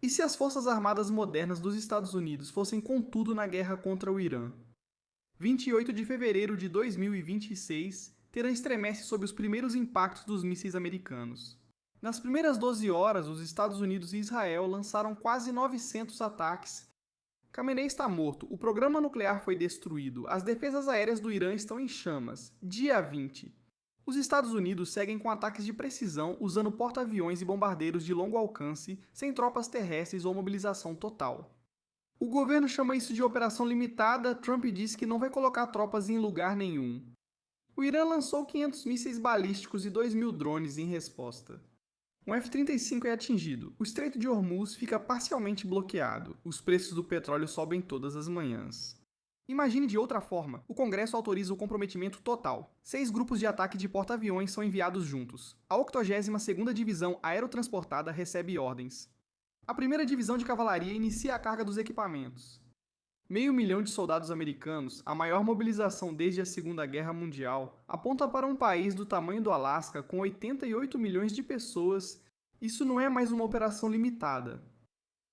E se as forças armadas modernas dos Estados Unidos fossem com tudo na guerra contra o Irã? 28 de fevereiro de 2026, Teherã estremece sob os primeiros impactos dos mísseis americanos. Nas primeiras 12 horas, os Estados Unidos e Israel lançaram quase 900 ataques. Khamenei está morto, o programa nuclear foi destruído, as defesas aéreas do Irã estão em chamas. Dia 20. Os Estados Unidos seguem com ataques de precisão usando porta-aviões e bombardeiros de longo alcance, sem tropas terrestres ou mobilização total. O governo chama isso de operação limitada. Trump diz que não vai colocar tropas em lugar nenhum. O Irã lançou 500 mísseis balísticos e 2.000 drones em resposta. Um F-35 é atingido. O Estreito de Hormuz fica parcialmente bloqueado. Os preços do petróleo sobem todas as manhãs. Imagine de outra forma. O Congresso autoriza o comprometimento total. 6 grupos de ataque de porta-aviões são enviados juntos. A 82ª Divisão Aerotransportada recebe ordens. A primeira divisão de cavalaria inicia a carga dos equipamentos. 500.000 de soldados americanos, a maior mobilização desde a Segunda Guerra Mundial, aponta para um país do tamanho do Alasca com 88 milhões de pessoas. Isso não é mais uma operação limitada.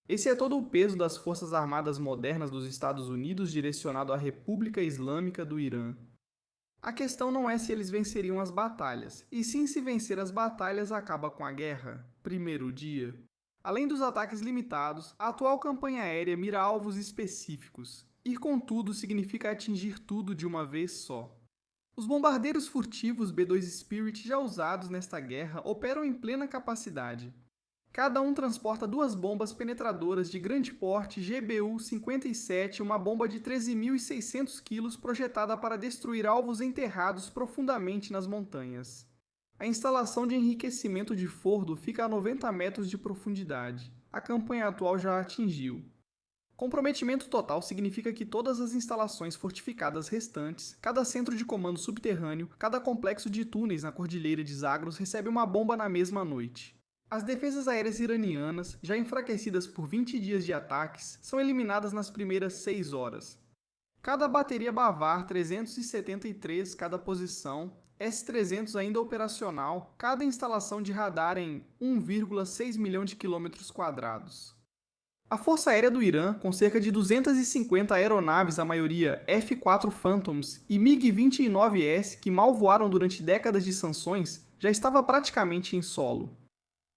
Esse é todo o peso das forças armadas modernas dos Estados Unidos direcionado à República Islâmica do Irã. A questão não é se eles venceriam as batalhas, e sim se vencer as batalhas acaba com a guerra. Primeiro dia. Além dos ataques limitados, a atual campanha aérea mira alvos específicos. Ir com tudo significa atingir tudo de uma vez só. Os bombardeiros furtivos B-2 Spirit já usados nesta guerra operam em plena capacidade. Cada um transporta 2 bombas penetradoras de grande porte GBU-57, uma bomba de 13.600 kg projetada para destruir alvos enterrados profundamente nas montanhas. A instalação de enriquecimento de Fordo fica a 90 metros de profundidade. A campanha atual já atingiu. Comprometimento total significa que todas as instalações fortificadas restantes, cada centro de comando subterrâneo, cada complexo de túneis na Cordilheira de Zagros recebe uma bomba na mesma noite. As defesas aéreas iranianas, já enfraquecidas por 20 dias de ataques, são eliminadas nas primeiras 6 horas. Cada bateria Bavar 373 cada posição, S-300 ainda operacional, cada instalação de radar em 1,6 milhão de quilômetros quadrados. A Força Aérea do Irã, com cerca de 250 aeronaves, a maioria F-4 Phantoms e MiG-29S que mal voaram durante décadas de sanções, já estava praticamente em solo.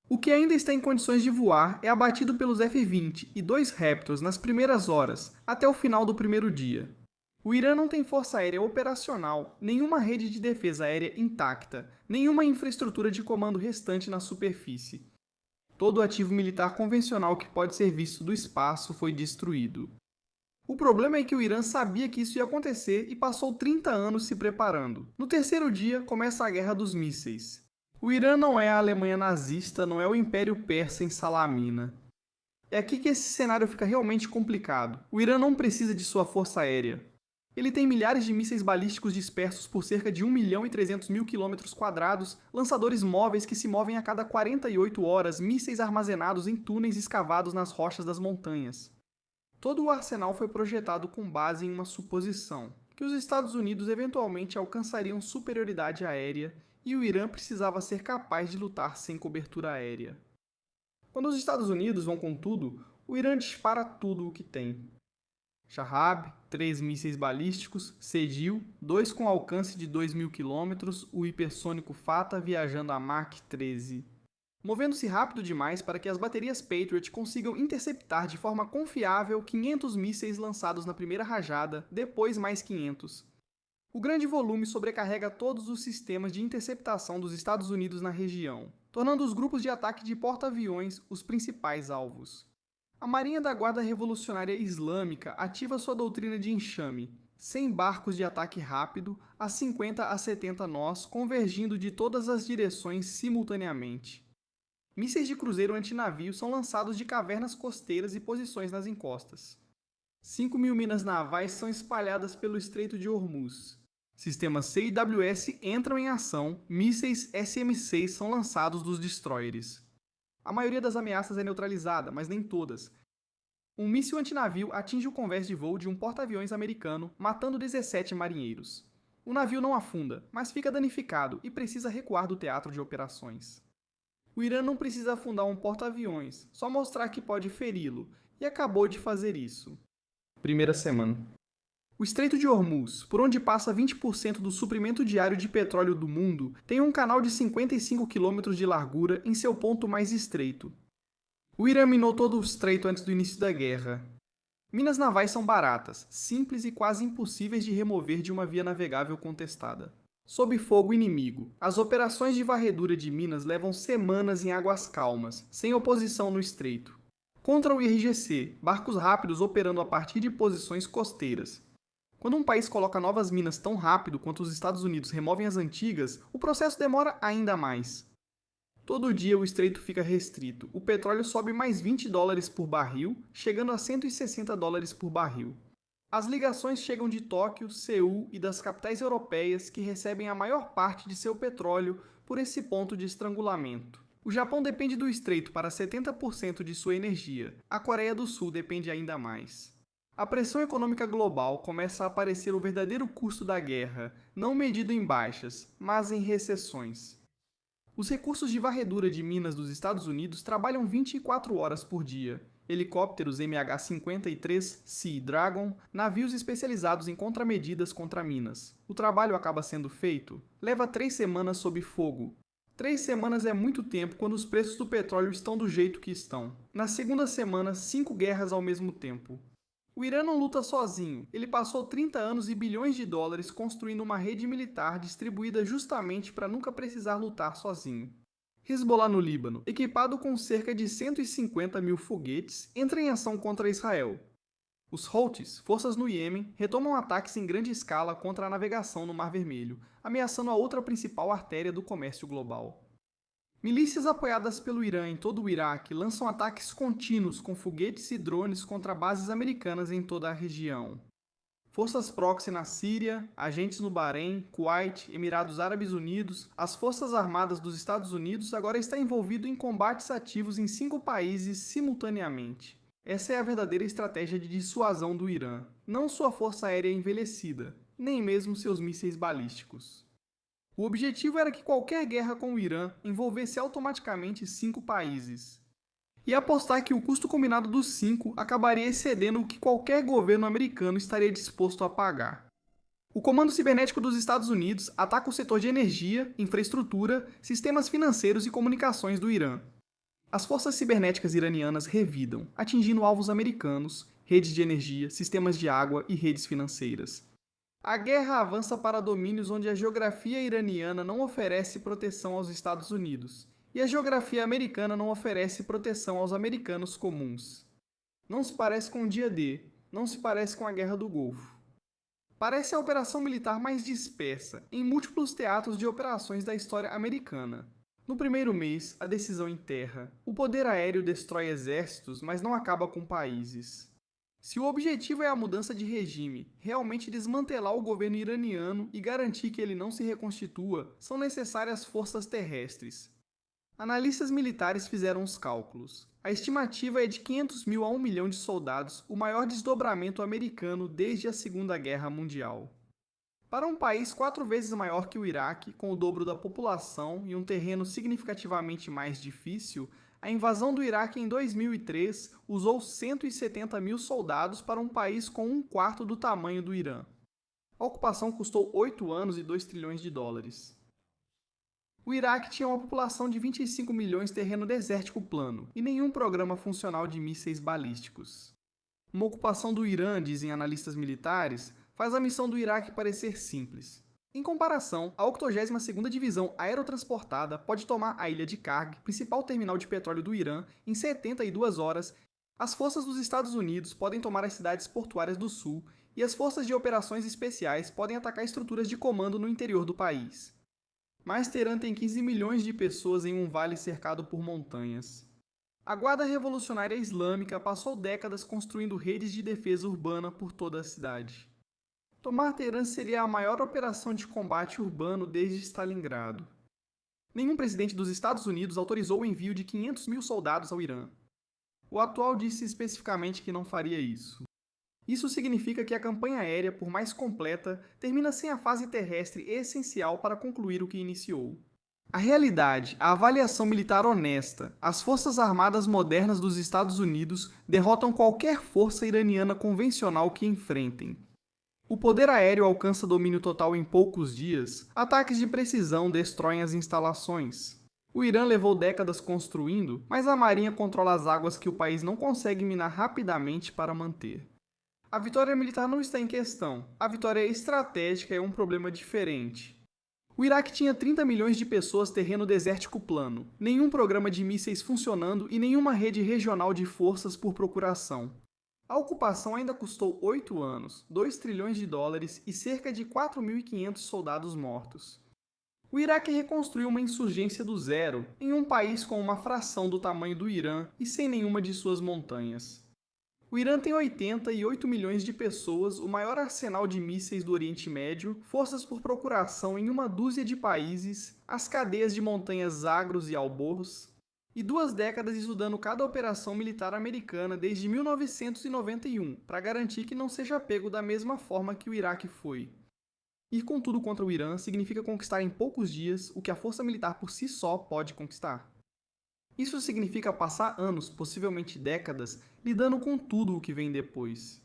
O que ainda está em condições de voar é abatido pelos F-20 e 2 Raptors nas primeiras horas, até o final do primeiro dia. O Irã não tem força aérea operacional, nenhuma rede de defesa aérea intacta, nenhuma infraestrutura de comando restante na superfície. Todo o ativo militar convencional que pode ser visto do espaço foi destruído. O problema é que o Irã sabia que isso ia acontecer e passou 30 anos se preparando. No terceiro dia, começa a Guerra dos Mísseis. O Irã não é a Alemanha nazista, não é o Império Persa em Salamina. É aqui que esse cenário fica realmente complicado. O Irã não precisa de sua força aérea. Ele tem milhares de mísseis balísticos dispersos por cerca de 1.300.000 km², lançadores móveis que se movem a cada 48 horas, mísseis armazenados em túneis escavados nas rochas das montanhas. Todo o arsenal foi projetado com base em uma suposição, que os Estados Unidos eventualmente alcançariam superioridade aérea e o Irã precisava ser capaz de lutar sem cobertura aérea. Quando os Estados Unidos vão com tudo, o Irã dispara tudo o que tem. Shahab, 3 mísseis balísticos, Sedil, 2 com alcance de 2.000 km, o hipersônico Fata viajando a Mach 13. Movendo-se rápido demais para que as baterias Patriot consigam interceptar de forma confiável 500 mísseis lançados na primeira rajada, depois mais 500. O grande volume sobrecarrega todos os sistemas de interceptação dos Estados Unidos na região, tornando os grupos de ataque de porta-aviões os principais alvos. A Marinha da Guarda Revolucionária Islâmica ativa sua doutrina de enxame, 100 barcos de ataque rápido a 50 a 70 nós, convergindo de todas as direções simultaneamente. Mísseis de cruzeiro antinavio são lançados de cavernas costeiras e posições nas encostas. 5.000 minas navais são espalhadas pelo Estreito de Hormuz. Sistemas CIWS entram em ação, mísseis SM-6 são lançados dos destroyers. A maioria das ameaças é neutralizada, mas nem todas. Um míssil antinavio atinge o convés de voo de um porta-aviões americano, matando 17 marinheiros. O navio não afunda, mas fica danificado e precisa recuar do teatro de operações. O Irã não precisa afundar um porta-aviões, só mostrar que pode feri-lo, e acabou de fazer isso. Primeira semana. O Estreito de Hormuz, por onde passa 20% do suprimento diário de petróleo do mundo, tem um canal de 55 quilômetros de largura em seu ponto mais estreito. O Irã minou todo o estreito antes do início da guerra. Minas navais são baratas, simples e quase impossíveis de remover de uma via navegável contestada. Sob fogo inimigo, as operações de varredura de minas levam semanas em águas calmas, sem oposição no estreito. Contra o IRGC, barcos rápidos operando a partir de posições costeiras. Quando um país coloca novas minas tão rápido quanto os Estados Unidos removem as antigas, o processo demora ainda mais. Todo dia o estreito fica restrito. O petróleo sobe mais 20 dólares por barril, chegando a 160 dólares por barril. As ligações chegam de Tóquio, Seul e das capitais europeias que recebem a maior parte de seu petróleo por esse ponto de estrangulamento. O Japão depende do estreito para 70% de sua energia. A Coreia do Sul depende ainda mais. A pressão econômica global começa a aparecer o verdadeiro custo da guerra, não medido em baixas, mas em recessões. Os recursos de varredura de minas dos Estados Unidos trabalham 24 horas por dia. Helicópteros MH-53 Sea Dragon, navios especializados em contramedidas contra minas. O trabalho acaba sendo feito. Leva 3 semanas sob fogo. 3 semanas é muito tempo quando os preços do petróleo estão do jeito que estão. Na segunda semana, 5 guerras ao mesmo tempo. O Irã não luta sozinho. Ele passou 30 anos e bilhões de dólares construindo uma rede militar distribuída justamente para nunca precisar lutar sozinho. Hezbollah no Líbano, equipado com cerca de 150 mil foguetes, entra em ação contra Israel. Os Houthis, forças no Iêmen, retomam ataques em grande escala contra a navegação no Mar Vermelho, ameaçando a outra principal artéria do comércio global. Milícias apoiadas pelo Irã em todo o Iraque lançam ataques contínuos com foguetes e drones contra bases americanas em toda a região. Forças proxy na Síria, agentes no Bahrein, Kuwait, Emirados Árabes Unidos, as Forças Armadas dos Estados Unidos agora está envolvido em combates ativos em 5 países simultaneamente. Essa é a verdadeira estratégia de dissuasão do Irã, não sua força aérea envelhecida, nem mesmo seus mísseis balísticos. O objetivo era que qualquer guerra com o Irã envolvesse automaticamente 5 países. E apostar que o custo combinado dos 5 acabaria excedendo o que qualquer governo americano estaria disposto a pagar. O Comando Cibernético dos Estados Unidos ataca o setor de energia, infraestrutura, sistemas financeiros e comunicações do Irã. As forças cibernéticas iranianas revidam, atingindo alvos americanos, redes de energia, sistemas de água e redes financeiras. A guerra avança para domínios onde a geografia iraniana não oferece proteção aos Estados Unidos, e a geografia americana não oferece proteção aos americanos comuns. Não se parece com o dia D, não se parece com a Guerra do Golfo. Parece a operação militar mais dispersa, em múltiplos teatros de operações da história americana. No primeiro mês, a decisão em terra. O poder aéreo destrói exércitos, mas não acaba com países. Se o objetivo é a mudança de regime, realmente desmantelar o governo iraniano e garantir que ele não se reconstitua, são necessárias forças terrestres. Analistas militares fizeram os cálculos. A estimativa é de 500 mil a 1 milhão de soldados, o maior desdobramento americano desde a Segunda Guerra Mundial. Para um país 4 vezes maior que o Iraque, com o dobro da população e um terreno significativamente mais difícil, a invasão do Iraque em 2003 usou 170 mil soldados para um país com 1/4 do tamanho do Irã. A ocupação custou 8 anos e 2 trilhões de dólares. O Iraque tinha uma população de 25 milhões terreno desértico plano e nenhum programa funcional de mísseis balísticos. Uma ocupação do Irã, dizem analistas militares, faz a missão do Iraque parecer simples. Em comparação, a 82ª Divisão Aerotransportada pode tomar a ilha de Karg, principal terminal de petróleo do Irã, em 72 horas. As forças dos Estados Unidos podem tomar as cidades portuárias do sul e as forças de operações especiais podem atacar estruturas de comando no interior do país. Mas Teherã tem 15 milhões de pessoas em um vale cercado por montanhas. A Guarda Revolucionária Islâmica passou décadas construindo redes de defesa urbana por toda a cidade. Tomar Teherã seria a maior operação de combate urbano desde Stalingrado. Nenhum presidente dos Estados Unidos autorizou o envio de 500 mil soldados ao Irã. O atual disse especificamente que não faria isso. Isso significa que a campanha aérea, por mais completa, termina sem a fase terrestre essencial para concluir o que iniciou. A realidade, a avaliação militar honesta, as forças armadas modernas dos Estados Unidos derrotam qualquer força iraniana convencional que enfrentem. O poder aéreo alcança domínio total em poucos dias, ataques de precisão destroem as instalações. O Irã levou décadas construindo, mas a marinha controla as águas que o país não consegue minar rapidamente para manter. A vitória militar não está em questão, a vitória estratégica é um problema diferente. O Iraque tinha 30 milhões de pessoas terreno desértico plano, nenhum programa de mísseis funcionando e nenhuma rede regional de forças por procuração. A ocupação ainda custou 8 anos, 2 trilhões de dólares e cerca de 4.500 soldados mortos. O Iraque reconstruiu uma insurgência do zero, em um país com uma fração do tamanho do Irã e sem nenhuma de suas montanhas. O Irã tem 88 milhões de pessoas, o maior arsenal de mísseis do Oriente Médio, forças por procuração em uma dúzia de países, as cadeias de montanhas Zagros e Alborz, e 2 décadas estudando cada operação militar americana desde 1991, para garantir que não seja pego da mesma forma que o Iraque foi. Ir com tudo contra o Irã significa conquistar em poucos dias o que a força militar por si só pode conquistar. Isso significa passar anos, possivelmente décadas, lidando com tudo o que vem depois.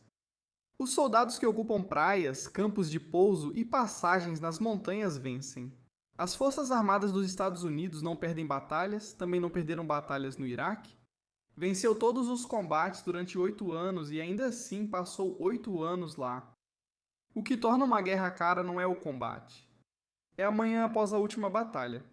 Os soldados que ocupam praias, campos de pouso e passagens nas montanhas vencem. As Forças Armadas dos Estados Unidos não perdem batalhas, também não perderam batalhas no Iraque. Venceu todos os combates durante 8 anos e ainda assim passou 8 anos lá. O que torna uma guerra cara não é o combate. É amanhã após a última batalha.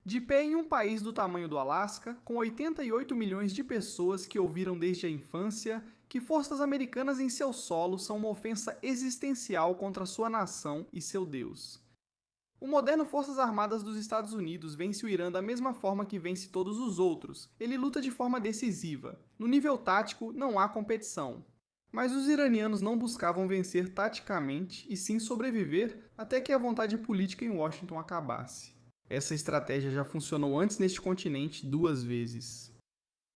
De pé em um país do tamanho do Alasca, com 88 milhões de pessoas que ouviram desde a infância que forças americanas em seu solo são uma ofensa existencial contra sua nação e seu Deus. O moderno Forças Armadas dos Estados Unidos vence o Irã da mesma forma que vence todos os outros. Ele luta de forma decisiva. No nível tático, não há competição. Mas os iranianos não buscavam vencer taticamente e sim sobreviver até que a vontade política em Washington acabasse. Essa estratégia já funcionou antes neste continente 2 vezes.